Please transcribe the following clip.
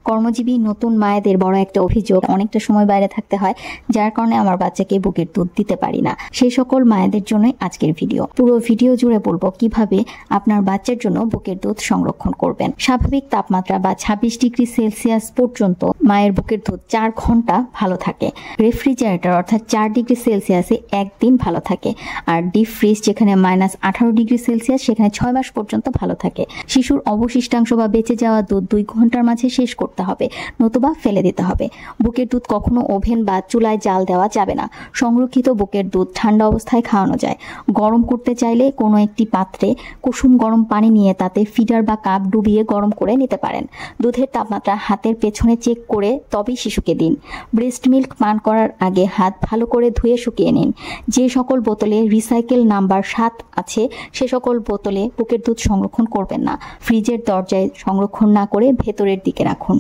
কর্মজীবী নতুন মায়েদের বড় একটা অভিযোগ, অনেকটা সময় বাইরে থাকতে হয়, যার কারণে আমার বাচ্চাকে বুকের দুধ দিতে পারি না। সেই সকল মায়েদের জন্যই আজকের ভিডিও। পুরো ভিডিও জুড়ে বলবো কিভাবে আপনার বাচ্চার জন্য বুকের দুধ সংরক্ষণ করবেন। স্বাভাবিক তাপমাত্রা বা 26 ডিগ্রি সেলসিয়াস পর্যন্ত মায়ের বুকের দুধ 4 ঘন্টা ভালো থাকে। রেফ্রিজারেটর অর্থাৎ 4 ডিগ্রি সেলসিয়াসে একদিন ভালো থাকে। আর ডিপ ফ্রিজ যেখানে -18 ডিগ্রি সেলসিয়াস, সেখানে 6 মাস পর্যন্ত ভালো থাকে। শিশুর অবশিষ্টাংশ বা বেঁচে যাওয়া দুধ 2 ঘন্টার মাঝে শেষ করতে হবে, নতুবা ফেলে দিতে হবে। বুকের দুধ কখনো ওভেন বা চুলায় জাল দেওয়া যাবে না। সংরক্ষিত বুকের দুধ ঠান্ডা অবস্থায় খাওয়ানো যায়। গরম করতে চাইলে কোনো একটি পাত্রে কুসুম গরম পানি নিয়ে তাতে ফিডার বা কাপ ডুবিয়ে গরম করে নিতে পারেন। দুধের তাপমাত্রা হাতের পেছনে চেক করে তবেই শিশুকে দিন। ব্রেস্ট মিল্ক পান করার আগে হাত ভালো করে ধুয়ে শুকিয়ে নিন। যে সকল বোতলে রিসাইকেল নাম্বার 7 আছে সে সকল বোতলে বুকের দুধ সংরক্ষণ করবেন না। ফ্রিজের দরজায় সংরক্ষণ না করে ভেতরের দিকে রাখুন।